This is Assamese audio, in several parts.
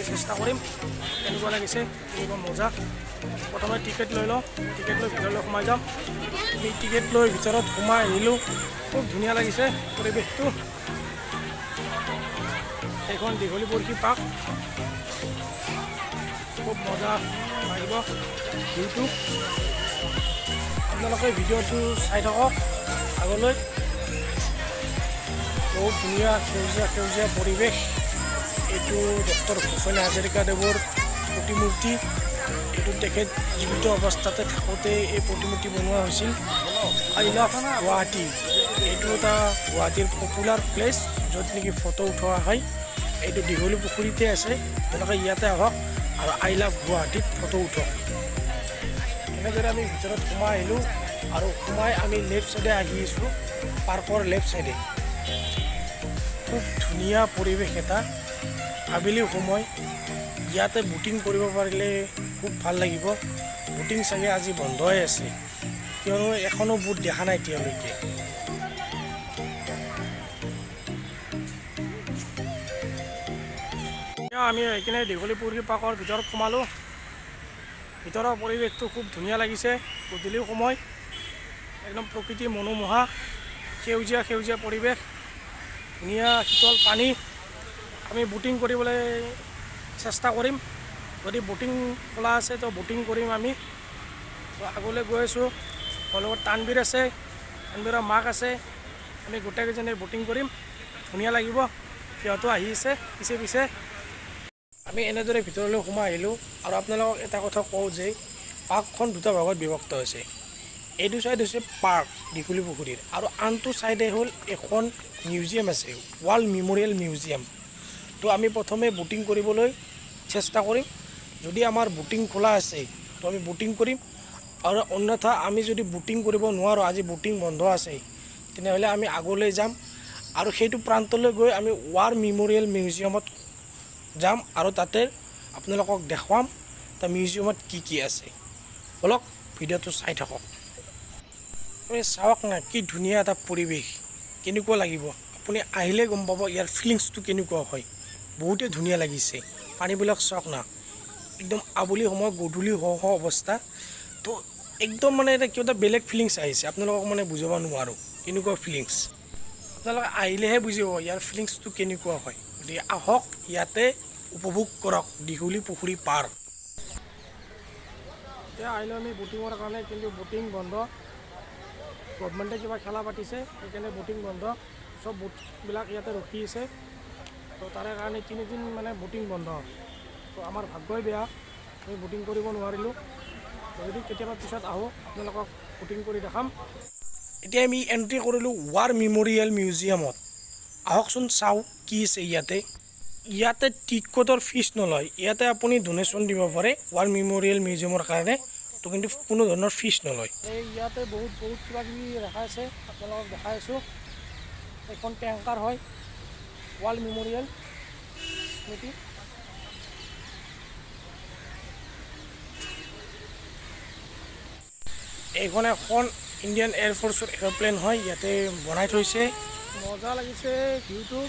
চেষ্টা কৰিম কেনেকুৱা লাগিছে, কেনেকুৱা মজা। প্ৰথমে টিকেট লৈ লওঁ, টিকেট লৈ ভিতৰলৈ সোমাই যাম। আমি টিকেট লৈ ভিতৰত সোমাই আহিলোঁ। খুব ধুনীয়া লাগিছে পৰিৱেশটো। এইখন দীঘলী পুখুৰী পাৰ্ক, খুব মজা লাগিব ভিউটো। আপোনালোকে ভিডিঅ'টো চাই থাকক আগলৈ। বহুত ধুনীয়া সেউজীয়া পৰিৱেশ। এইটো ডক্টৰ ভূপেন হাজৰিকাদেৱৰ প্ৰতিমূৰ্তি। এইটো তেখেত জীৱিত অৱস্থাতে থাকোঁতে এই প্ৰতিমূৰ্তি বনোৱা হৈছিল। আই লাভ গুৱাহাটী, এইটো এটা গুৱাহাটীৰ পপুলাৰ প্লেচ য'ত নেকি ফটো উঠোৱা হয়। এইটো দীঘলী পুখুৰীতে আছে। আপোনালোকে ইয়াতে আহক আৰু আই লাভ গুৱাহাটীত ফটো উঠক। এনেদৰে আমি ভিতৰত সোমাই আহিলোঁ আৰু সোমাই আমি লেফ্ট ছাইডে আহি আছোঁ, পাৰ্কৰ লেফ্ট ছাইডে। খুব ধুনীয়া পৰিৱেশ এটা। আবেলি সময় ইয়াতে বুটিং কৰিব পাৰিলে খুব ভাল লাগিব। বুটিং চাগে আজি বন্ধই আছে, কিয়নো এখনো বুট দেখা নাই এতিয়ালৈকে। আমি এইখিনি দীঘলী পুখুৰী পাৰ্কৰ ভিতৰত সোমালোঁ। ভিতৰৰ পৰিৱেশটো খুব ধুনীয়া লাগিছে। গধূলি সময় একদম প্ৰকৃতি মনোমোহা, সেউজীয়া পৰিৱেশ, ধুনীয়া শীতল পানী। আমি বুটিং কৰিবলৈ চেষ্টা কৰিম। যদি বুটিং খোলা আছে তো বুটিং কৰিম আমি। তো আগলৈ গৈ আছোঁ, মোৰ লগত তানবীৰ আছে, তানবীৰৰ মাক আছে। আমি গোটেইকেইজনে বুটিং কৰিম, ধুনীয়া লাগিব। সিহঁতো আহি আছে পিছে। আমি এনেদৰে ভিতৰলৈ সোমাই আহিলোঁ। আৰু আপোনালোকক এটা কথা কওঁ যে পাৰ্কখন দুটা ভাগত বিভক্ত হৈছে। এইটো ছাইড হৈছে পাৰ্ক দীঘলী পুখুৰীৰ, আৰু আনটো ছাইডে হ'ল এখন মিউজিয়াম আছে, ৱাল মেম'ৰিয়েল মিউজিয়াম। তো আমি প্ৰথমে বুটিং কৰিবলৈ চেষ্টা কৰিম। যদি আমাৰ বুটিং খোলা আছে তো আমি বুটিং কৰিম, আৰু অন্যথা আমি যদি বুটিং কৰিব নোৱাৰোঁ, আজি বুটিং বন্ধ আছে, তেনেহ'লে আমি আগলৈ যাম আৰু সেইটো প্ৰান্তলৈ গৈ আমি ৱাৰ মেম'ৰিয়েল মিউজিয়ামত যাম আৰু তাতে আপোনালোকক দেখুৱাম তাৰ মিউজিয়ামত কি আছে। বলক ভিডিঅ'টো চাই থাকক। আপুনি চাওক না, কি ধুনীয়া এটা পৰিৱেশ, কেনেকুৱা লাগিব। আপুনি আহিলে গম পাব ইয়াৰ ফিলিংছটো কেনেকুৱা হয়। বহুতেই ধুনীয়া লাগিছে। পানীবিলাক চাওক না, একদম আবেলি সময় গধূলি হওঁ অৱস্থা। তো একদম মানে এটা কিবা এটা বেলেগ ফিলিংছ আহিছে। আপোনালোকক মানে বুজাব নোৱাৰোঁ কেনেকুৱা ফিলিংছ। আপোনালোকে আহিলেহে বুজিব ইয়াৰ ফিলিংছটো কেনেকুৱা হয়। গতিকে আহক, ইয়াতে উপভোগ কৰক দীঘলী পুখুৰী পাৰ্ক। এতিয়া আহিলোঁ আমি বুটিঙৰ কাৰণে, কিন্তু বুটিং বন্ধ। গভমেণ্টে কিবা খেলা পাতিছে, সেইকাৰণে বুটিং বন্ধ। চব বুটবিলাক ইয়াতে ৰখি আছে। তো তাৰে কাৰণে 3 দিন মানে বুটিং বন্ধ। তো আমাৰ ভাগ্যই বেয়া, আমি বুটিং কৰিব নোৱাৰিলোঁ। যদি কেতিয়াবা পিছত আহোঁ আপোনালোকক বুটিং কৰি দেখাম। এতিয়া আমি এণ্ট্ৰি কৰিলোঁ ৱাৰ মেম'ৰিয়েল মিউজিয়ামত। আহকচোন চাওঁ কি আছে ইয়াতে। ইয়াতে টিকটৰ ফিজ নলয়। ইয়াতে আপুনি ডনেশ্যন দিব পাৰে ৱাৰ মেম'ৰিয়েল মিউজিয়ামৰ কাৰণে, তো কিন্তু কোনো ধৰণৰ ফিজ নলয়। এই ইয়াতে বহুত কিবা কিবি দেখা আছে, আপোনালোকক দেখাই আছোঁ। এখন টেংকাৰ হয়, ৱাল মেম'ৰিয়েল স্মৃতি। এইখন এখন ইণ্ডিয়ান এয়াৰফ'ৰ্চৰ এৰ'প্লেন হয়, ইয়াতে বনাই থৈছে। মজা লাগিছে ভিউটো,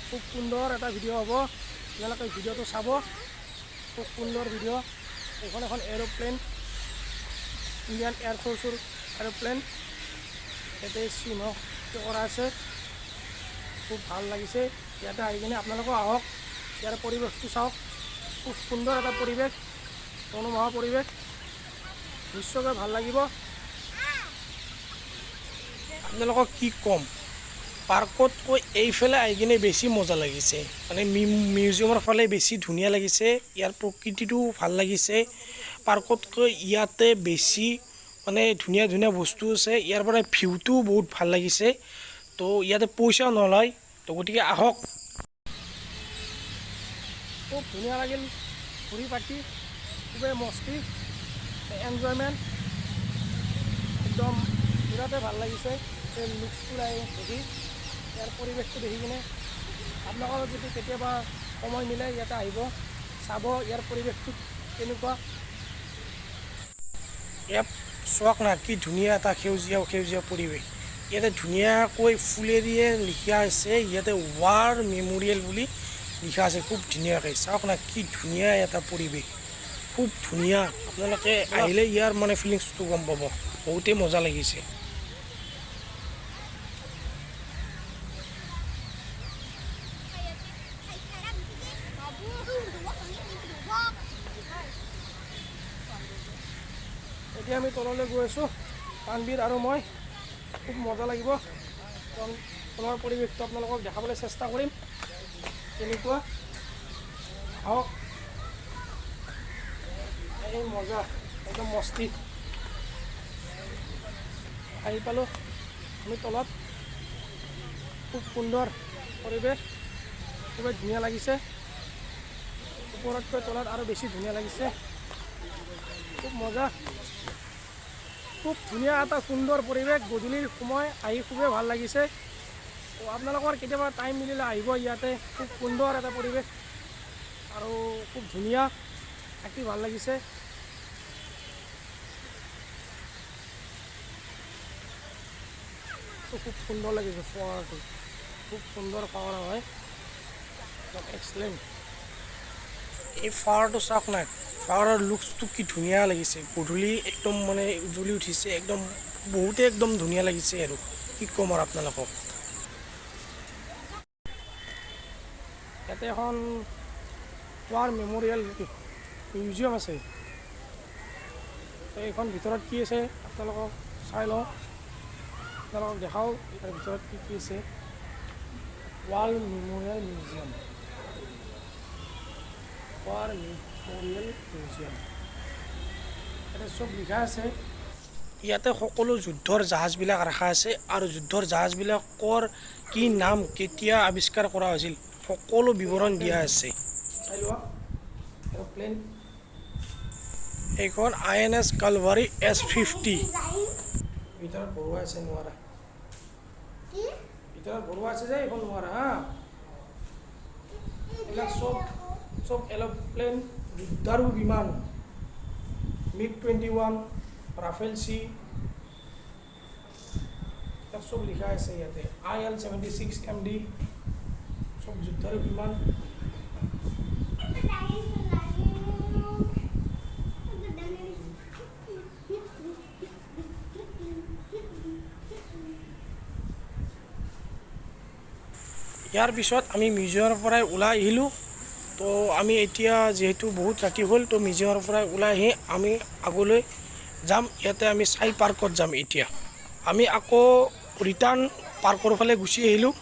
খুব সুন্দৰ এটা ভিডিঅ' হ'ব। আপোনালোকে ভিডিঅ'টো চাব, খুব সুন্দৰ ভিডিঅ'। এইখন এখন এৰ'প্লেন, ইণ্ডিয়ান এয়াৰফ'ৰ্চৰ এৰ'প্লেন। ইয়াতে চিহ্ন কৰা আছে, খুব ভাল লাগিছে। ইয়াতে আহি কিনে আপোনালোকেও আহক, ইয়াৰ পৰিৱেশটো চাওক। খুব সুন্দৰ এটা পৰিৱেশ, মনোমোহা পৰিৱেশ, নিশ্চয়কৈ ভাল লাগিব। আপোনালোকক কি ক'ম, পাৰ্কতকৈ এইফালে আহি কিনে বেছি মজা লাগিছে। মানে মিউজিয়ামৰ ফালে বেছি ধুনীয়া লাগিছে, ইয়াৰ প্ৰকৃতিটো ভাল লাগিছে। পাৰ্কতকৈ ইয়াতে বেছি মানে ধুনীয়া বস্তু আছে। ইয়াৰ পৰা ভিউটোও বহুত ভাল লাগিছে। তো ইয়াতে পইচাও নলয়, তো গতিকে আহক। খুব ধুনীয়া লাগিল ঘূৰি পাকি, খুবেই মস্তি, এনজয়মেণ্ট, একদম বিৰাটেই ভাল লাগিছে। এই লুকছটো দেখি, ইয়াৰ পৰিৱেশটো দেখি কিনে আপোনালোকৰ যদি কেতিয়াবা সময় মিলে ইয়াতে আহিব, চাব ইয়াৰ পৰিৱেশটো কেনেকুৱা। ইয়াত চাওক না, কি ধুনীয়া এটা সেউজীয়া পৰিৱেশ। ইয়াতে ধুনীয়াকৈ ফুলেৰিয়ে লিখা আছে ইয়াতে ৱাৰ মেম'ৰিয়েল বুলি। লিখা আছে খুব ধুনীয়াকৈ। চাওক না কি ধুনীয়া এটা পৰিৱেশ, খুব ধুনীয়া। আপোনালোকে আহিলে ইয়াৰ মানে ফিলিংছটো গম পাব, বহুতেই মজা লাগিছে। এতিয়া আমি তললৈ গৈ আছোঁ, তানবীৰ আৰু মই। খুব মজা লাগিব। তলৰ পৰিৱেশটো আপোনালোকক দেখাবলৈ চেষ্টা কৰিম কেনেকুৱা। আহক, এই মজা, একদম মস্তি। আহি পালোঁ আমি তলত। খুব সুন্দৰ পৰিৱেশ, খুবেই ধুনীয়া লাগিছে। ওপৰতকৈ তলত আৰু বেছি ধুনীয়া লাগিছে। খুব মজা, খুব ধুনীয়া এটা সুন্দৰ পৰিৱেশ। গধূলিৰ সময় আহি খুবেই ভাল লাগিছে। তো আপোনালোকৰ কেতিয়াবা টাইম মিলিলে আহিব ইয়াতে। খুব সুন্দৰ এটা পৰিৱেশ আৰু খুব ধুনীয়া, থাকি ভাল লাগিছে। খুব সুন্দৰ লাগিছে ফোৱাৰাটো, খুব সুন্দৰ ফোৱাৰা হয়, এক্সেলেণ্ট। এই ফোৱাৰাটো চাওক না, ফোৱাৰাৰ লুকছটো কি ধুনীয়া লাগিছে। গধূলি একদম মানে উজ্বলি উঠিছে, একদম বহুতে একদম ধুনীয়া লাগিছে আৰু কি ক'ম আৰু আপোনালোকক। ইয়াতে এখন ৱাৰ মেম'ৰিয়েল মিউজিয়াম আছে। এইখন ভিতৰত কি আছে আপোনালোকক চাই লওঁ, আপোনালোকক দেখাওঁ ইয়াৰ ভিতৰত কি কি আছে। War memorial museum, war memorial museum, ইয়াতে চব লিখা আছে। ইয়াতে সকলো যুদ্ধৰ জাহাজবিলাক ৰখা আছে আৰু যুদ্ধৰ জাহাজবিলাকৰ কি নাম, কেতিয়া আৱিষ্কাৰ কৰা হৈছিল, সকলো বিৱৰণ দিয়া আছে। চাই লোৱা এৰোপ্লেন, এইখন INS কালভাৰী S50। ভিতৰত ভৰোৱা আছে, নোৱাৰা ভিতৰত ভৰোৱা আছে যে এইখন নোৱাৰা হা। এইবিলাক চব এৰোপ্লেন, যুদ্ধাৰু বিমান, MiG-21, ৰাফেল চি, এইবিলাক চব লিখা আছে ইয়াতে। IL-76MD, চব যুদ্ধাৰু বিমান। ইয়াৰ পিছত আমি মিউজিয়ামৰ পৰাই ওলাই আহিলোঁ। তো আমি এতিয়া যিহেতু বহুত ৰাতি হ'ল, তো মিউজিয়ামৰ পৰাই ওলাই আহি আমি আগলৈ যাম। ইয়াতে আমি চাইল্ড পাৰ্কত যাম। এতিয়া আমি আকৌ ৰিটাৰ্ণ পাৰ্কৰ ফালে গুচি আহিলোঁ।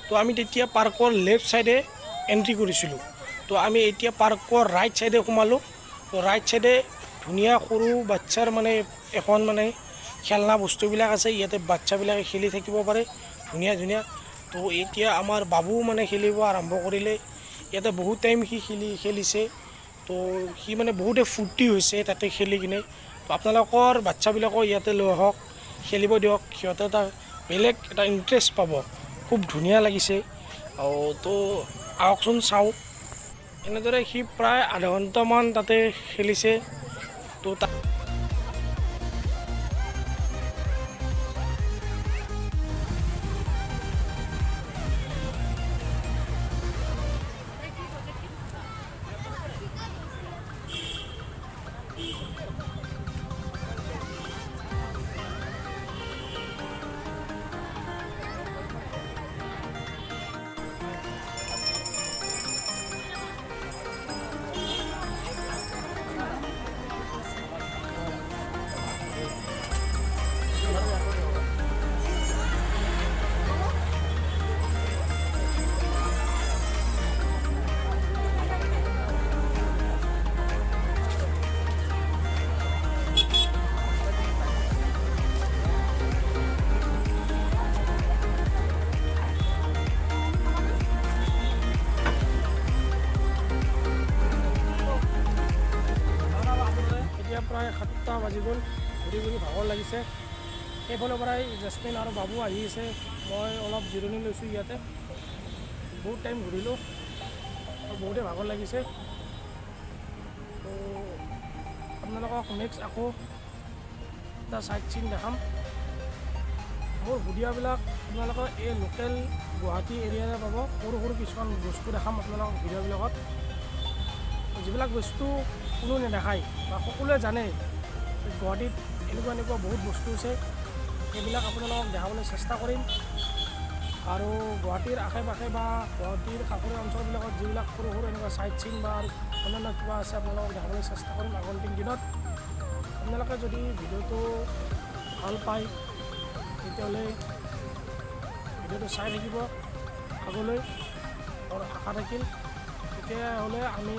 তো আমি তেতিয়া পাৰ্কৰ লেফ্ট ছাইডে এণ্ট্ৰি কৰিছিলোঁ। তো আমি এতিয়া পাৰ্কৰ ৰাইট ছাইডে সোমালোঁ। তো ৰাইট ছাইডে ধুনীয়া সৰু বাচ্ছাৰ মানে এখন মানে খেলনা বস্তুবিলাক আছে। ইয়াতে বাচ্ছাবিলাকে খেলি থাকিব পাৰে, ধুনীয়া ধুনীয়া। তো এতিয়া আমাৰ বাবু মানে খেলিব আৰম্ভ কৰিলে। ইয়াতে বহুত টাইম সি খেলিছে। তো সি মানে বহুতে ফূৰ্তি হৈছে তাতে খেলি কিনে। তো আপোনালোকৰ বাচ্ছাবিলাকো ইয়াতে লৈ আহক, খেলিব দিয়ক, সিহঁতে এটা বেলেগ এটা ইণ্টাৰেষ্ট পাব। খুব ধুনীয়া লাগিছে। তো আহকচোন চাওঁ। এনেদৰে সি প্ৰায় আধা ঘণ্টামান তাতে খেলিছে। তো প্ৰায় 7টা বাজি গ'ল। ঘূৰি ঘূৰি ভাগৰ লাগিছে। সেইফালৰ পৰাই জেচমিন আৰু বাবু আহি আছে। মই অলপ জিৰণি লৈছোঁ ইয়াতে। বহুত টাইম ঘূৰিলোঁ আৰু বহুতে ভাগৰ লাগিছে। তো আপোনালোকক নেক্সট আকৌ এটা চাইট চিন দেখাম। মোৰ ভিডিঅ'বিলাক আপোনালোকৰ এই লোকেল গুৱাহাটী এৰিয়াৰে পাব। সৰু সৰু কিছুমান বস্তু দেখাম আপোনালোকক ভিডিঅ'বিলাকত, যিবিলাক বস্তু কোনো নেদেখায় বা সকলোৱে জানে গুৱাহাটীত এনেকুৱা এনেকুৱা বহুত বস্তু আছে, সেইবিলাক আপোনালোকক দেখাবলৈ চেষ্টা কৰিম। আৰু গুৱাহাটীৰ আশে পাশে বা গুৱাহাটীৰ কাষৰীয়া অঞ্চলবিলাকত যিবিলাক সৰু সৰু এনেকুৱা চাইট চিন বা অন্যান্য কিবা আছে আপোনালোকক দেখাবলৈ চেষ্টা কৰিম আগন্তুক দিনত। আপোনালোকে যদি ভিডিঅ'টো ভাল পায় তেতিয়াহ'লে ভিডিঅ'টো চাই থাকিব আগলৈ, মোৰ আশা থাকিল। তেতিয়াহ'লে আমি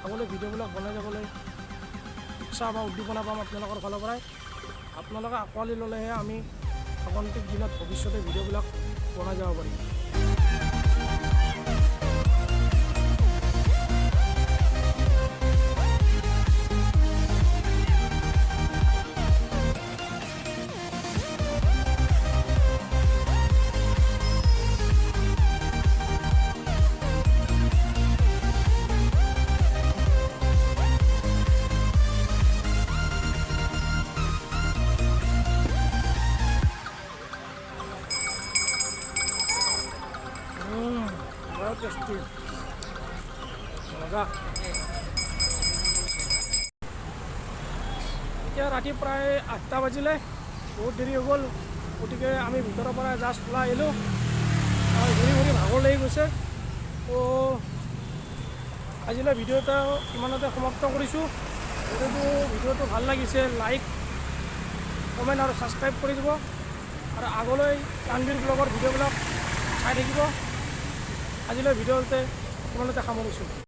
আগলৈ ভিডিঅ'বিলাক বনাই যাবলৈ উৎসাহ বা উদ্দীপনা পাম আপোনালোকৰ ফালৰ পৰাই। আপোনালোকে আঁকোৱালি ল'লেহে আমি আগন্তুক দিনত ভৱিষ্যতে ভিডিঅ'বিলাক বনাই যাব পাৰিম। টেষ্টি মজা। এতিয়া ৰাতি প্ৰায় 8টা বাজিলে, বহুত দেৰি হৈ গ'ল। গতিকে আমি ভিতৰৰ পৰা জাষ্ট ওলাই আহিলোঁ, ঘূৰি ঘূৰি ভাগৰ লাগি গৈছে। তো আজিলৈ ভিডিঅ'টো ইমানতে সমাপ্ত কৰিছোঁ। ভিডিঅ'টো ভাল লাগিছে লাইক কমেণ্ট আৰু ছাবস্ক্ৰাইব কৰি দিব, আৰু আগলৈ তানবীৰ ব্লগৰ ভিডিঅ'বিলাক চাই থাকিব। আজিলৈ ভিডিঅ'তে ইমানতে সামৰিছোঁ।